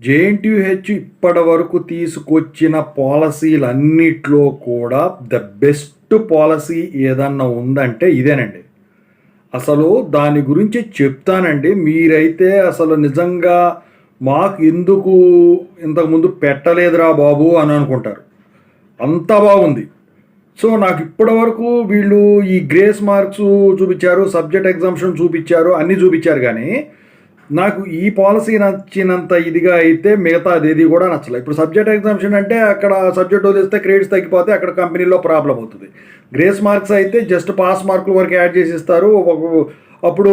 JNTUH ఇప్పటి వరకు తీసుకొచ్చిన పాలసీలన్నిట్లో కూడా ద బెస్ట్ పాలసీ ఏదన్నా ఉందంటే ఇదేనండి. అసలు దాని గురించి చెప్తానండి. మీరైతే అసలు నిజంగా మాకు ఎందుకు ఇంతకుముందు పెట్టలేదురా బాబు అని అనుకుంటారు. అంత బాగుంది. సో నాకు ఇప్పటి వరకు వీళ్ళు ఈ గ్రేస్ మార్క్స్ చూపించారు, సబ్జెక్ట్ ఎగ్జామ్షన్ చూపించారు, అన్నీ చూపించారు. కానీ నాకు ఈ పాలసీ నచ్చినంత ఇదిగా అయితే మిగతా అదేది కూడా నచ్చలేదు. ఇప్పుడు సబ్జెక్ట్ ఎగ్జామ్షన్ అంటే అక్కడ సబ్జెక్ట్ వదిలేస్తే క్రెడిట్స్ తగ్గిపోతే అక్కడ కంపెనీలో ప్రాబ్లం అవుతుంది. గ్రేస్ మార్క్స్ అయితే జస్ట్ పాస్ మార్కుల వరకు యాడ్ చేసి ఇస్తారు. అప్పుడు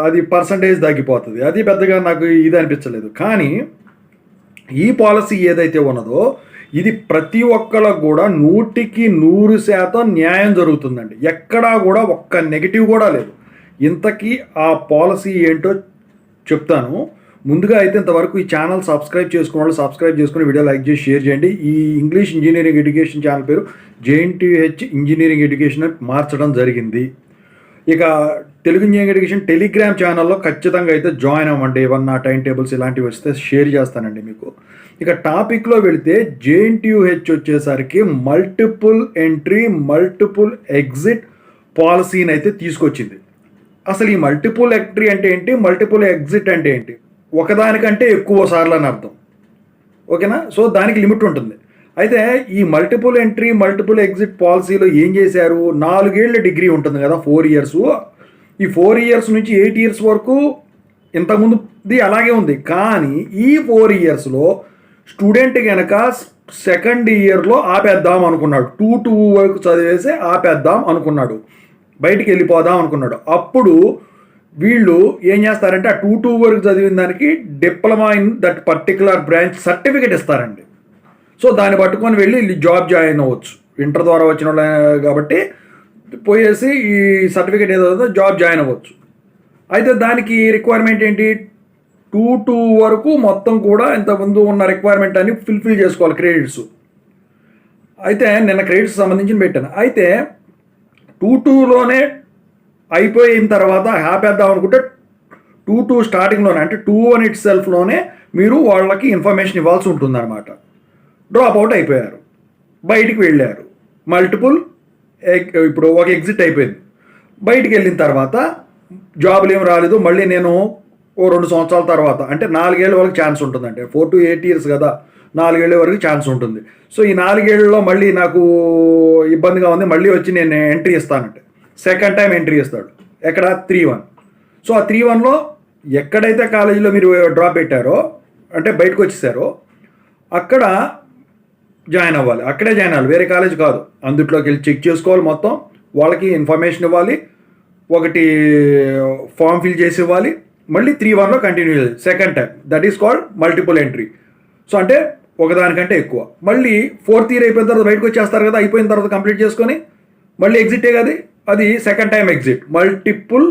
అది పర్సంటేజ్ తగ్గిపోతుంది. అది పెద్దగా నాకు ఇది అనిపించలేదు. కానీ ఈ పాలసీ ఏదైతే ఉన్నదో ఇది ప్రతి ఒక్కళ్ళకు కూడా 100% న్యాయం జరుగుతుందండి. ఎక్కడా కూడా ఒక్క నెగిటివ్ కూడా లేదు. ఇంతకీ ఆ పాలసీ ఏంటో చెప్తాను. ముందుగా అయితే ఇంతవరకు ఈ ఛానల్ సబ్స్క్రైబ్ చేసుకున్న వాళ్ళు సబ్స్క్రైబ్ చేసుకుని వీడియో లైక్ చేసి షేర్ చేయండి. ఈ ఇంగ్లీష్ ఇంజనీరింగ్ ఎడ్యుకేషన్ ఛానల్ పేరు జేఎన్టీయూహెచ్ ఇంజనీరింగ్ ఎడ్యుకేషన్ మార్చడం జరిగింది. ఇక తెలుగు ఇంజనీరింగ్ ఎడ్యుకేషన్ టెలిగ్రామ్ ఛానల్లో ఖచ్చితంగా అయితే జాయిన్ అవ్వండి. ఏమన్నా టైం టేబుల్స్ ఇలాంటివి వస్తే షేర్ చేస్తానండి మీకు. ఇక టాపిక్లో వెళితే జేఎన్టీయూహెచ్ వచ్చేసరికి మల్టిపుల్ ఎంట్రీ మల్టిపుల్ ఎగ్జిట్ పాలసీని అయితే తీసుకొచ్చింది. అసలు ఈ మల్టిపుల్ ఎంట్రీ అంటే ఏంటి, మల్టిపుల్ ఎగ్జిట్ అంటే ఏంటి? ఒకదానికంటే ఎక్కువ సార్లు అని అర్థం. ఓకేనా? సో దానికి లిమిట్ ఉంటుంది. అయితే ఈ మల్టిపుల్ ఎంట్రీ మల్టిపుల్ ఎగ్జిట్ పాలసీలో ఏం చేశారు, 4 ఏళ్ళ డిగ్రీ ఉంటుంది కదా, 4 ఇయర్స్. ఈ 4 ఇయర్స్ నుంచి 8 ఇయర్స్ వరకు ఇంతకుముందుది అలాగే ఉంది. కానీ ఈ 4 ఇయర్స్లో స్టూడెంట్ కనుక సెకండ్ ఇయర్లో ఆపేద్దాం అనుకున్నాడు, 2 వరకు చదివేసి ఆపేద్దాం అనుకున్నాడు, బయటికి వెళ్ళిపోదాం అనుకున్నాడు. అప్పుడు వీళ్ళు ఏం చేస్తారంటే ఆ 2 వరకు చదివిన దానికి diploma in that particular branch certificate ఇస్తారండి. సో దాన్ని పట్టుకొని వెళ్ళి జాబ్ జాయిన్ అవ్వచ్చు. ఇంటర్ ద్వారా వచ్చిన వాళ్ళు కాబట్టి పోయేసి ఈ సర్టిఫికేట్ ఏదో జాబ్ జాయిన్ అవ్వచ్చు. అయితే దానికి రిక్వైర్మెంట్ ఏంటి, 2 వరకు మొత్తం కూడా ఇంతకుముందు ఉన్న రిక్వైర్మెంట్ అని ఫుల్ఫిల్ చేసుకోవాలి క్రెడిట్స్. అయితే నిన్న క్రెడిట్స్ సంబంధించి పెట్టాను. అయితే 2లోనే అయిపోయిన తర్వాత ఆపేద్దాం అనుకుంటే 2 స్టార్టింగ్లోనే అంటే 2 ఇట్ సెల్ఫ్లోనే మీరు వాళ్ళకి ఇన్ఫర్మేషన్ ఇవ్వాల్సి ఉంటుందన్నమాట. డ్రాప్ అవుట్ అయిపోయారు, బయటికి వెళ్ళారు, మల్టిపుల్ ఇప్పుడు ఒక ఎగ్జిట్ అయిపోయింది. బయటికి వెళ్ళిన తర్వాత జాబులు ఏం రాలేదు. మళ్ళీ నేను 2 సంవత్సరాల తర్వాత అంటే 4 ఏళ్ళ వరకు ఛాన్స్ ఉంటుందంటే 4 to 8 years కదా, 4 ఏళ్ళ వరకు ఛాన్స్ ఉంటుంది. సో ఈ 4 ఏళ్ళలో మళ్ళీ నాకు ఇబ్బందిగా ఉంది, మళ్ళీ వచ్చి నేను ఎంట్రీ ఇస్తానంటే సెకండ్ టైం ఎంట్రీ ఇస్తాడు. ఎక్కడ 3-1. సో ఆ 3-1లో ఎక్కడైతే కాలేజీలో మీరు డ్రాప్ పెట్టారో అంటే బయటకు వచ్చేసారో అక్కడ జాయిన్ అవ్వాలి, అక్కడే జాయిన్ అవ్వాలి, వేరే కాలేజ్ కాదు. అందుట్లోకి వెళ్ళి చెక్ చేసుకోవాలి, మొత్తం వాళ్ళకి ఇన్ఫర్మేషన్ ఇవ్వాలి, ఒకటి ఫామ్ ఫిల్ చేసి ఇవ్వాలి, మళ్ళీ 3-1లో కంటిన్యూ చేయాలి second time. That is called multiple entry. So అంటే ఒకదానికంటే ఎక్కువ. మళ్ళీ 4th ఇయర్ అయిపోయిన తర్వాత బయటకు వచ్చేస్తారు కదా, అయిపోయిన తర్వాత కంప్లీట్ చేసుకొని మళ్ళీ ఎగ్జిటే కదా, అది second time exit, multiple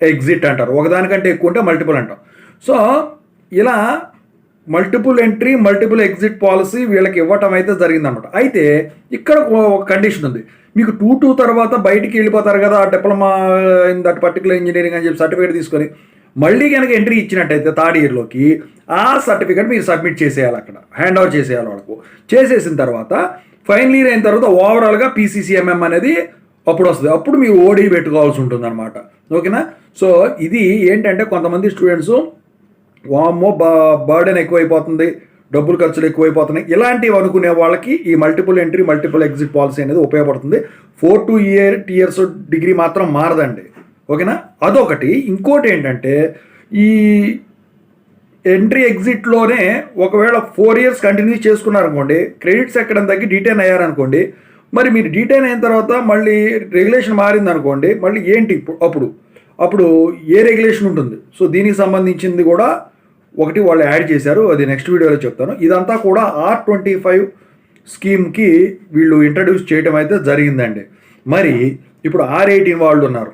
exit అంటారు. ఒకదానికంటే ఎక్కువ ఉంటే మల్టిపుల్ అంటాం. సో ఇలా multiple entry multiple exit policy వీళ్ళకి ఇవ్వటం అయితే జరిగిందన్నమాట. అయితే ఇక్కడ ఒక కండిషన్ ఉంది. మీకు 2 తర్వాత బయటికి వెళ్ళిపోతారు కదా, diploma in that particular engineering అని చెప్పి సర్టిఫికేట్ తీసుకొని మళ్ళీ కనుక ఎంట్రీ ఇచ్చినట్టయితే 3rd ఇయర్లోకి ఆ సర్టిఫికేట్ మీరు సబ్మిట్ చేసేయాలి, అక్కడ హ్యాండ్ ఓవర్ చేసేయాలి వాళ్ళకు. చేసేసిన తర్వాత ఫైనల్ ఇయర్ అయిన తర్వాత ఓవరాల్గా PCCMM అనేది అప్పుడు వస్తుంది. అప్పుడు మీరు ఓడి పెట్టుకోవాల్సి ఉంటుంది అనమాట. ఓకేనా? సో ఇది ఏంటంటే కొంతమంది స్టూడెంట్స్ వామ్మో బర్డెన్ ఎక్కువైపోతుంది, డబ్బులు ఖర్చులు ఎక్కువైపోతున్నాయి ఇలాంటివి అనుకునే వాళ్ళకి ఈ multiple entry multiple exit policy అనేది ఉపయోగపడుతుంది. 4 to 8 years డిగ్రీ మాత్రం మారదండి. ఓకేనా? అదొకటి. ఇంకోటి ఏంటంటే ఈ ఎంట్రీ ఎగ్జిట్లోనే ఒకవేళ 4 years కంటిన్యూ చేసుకున్నారనుకోండి, క్రెడిట్స్ ఎక్కడ తగ్గి డీటైన్ అయ్యారనుకోండి, మరి మీరు డీటైన్ అయిన తర్వాత మళ్ళీ రెగ్యులేషన్ మారిందనుకోండి, మళ్ళీ ఏంటి అప్పుడు ఏ రెగ్యులేషన్ ఉంటుంది. సో దీనికి సంబంధించింది కూడా ఒకటి వాళ్ళు యాడ్ చేశారు, అది నెక్స్ట్ వీడియోలో చెప్తాను. ఇదంతా కూడా R25 స్కీమ్కి వీళ్ళు ఇంట్రడ్యూస్ చేయడం అయితే జరిగిందండి. మరి ఇప్పుడు R18 వాళ్ళు ఉన్నారు,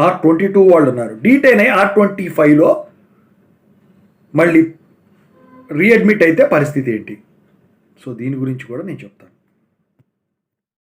R22 వాళ్ళు ఉన్నారు, డీటైన్ అయ్యి R25లో మళ్ళీ రీఅడ్మిట్ అయితే పరిస్థితి ఏంటి? సో దీని గురించి కూడా నేను చెప్తాను.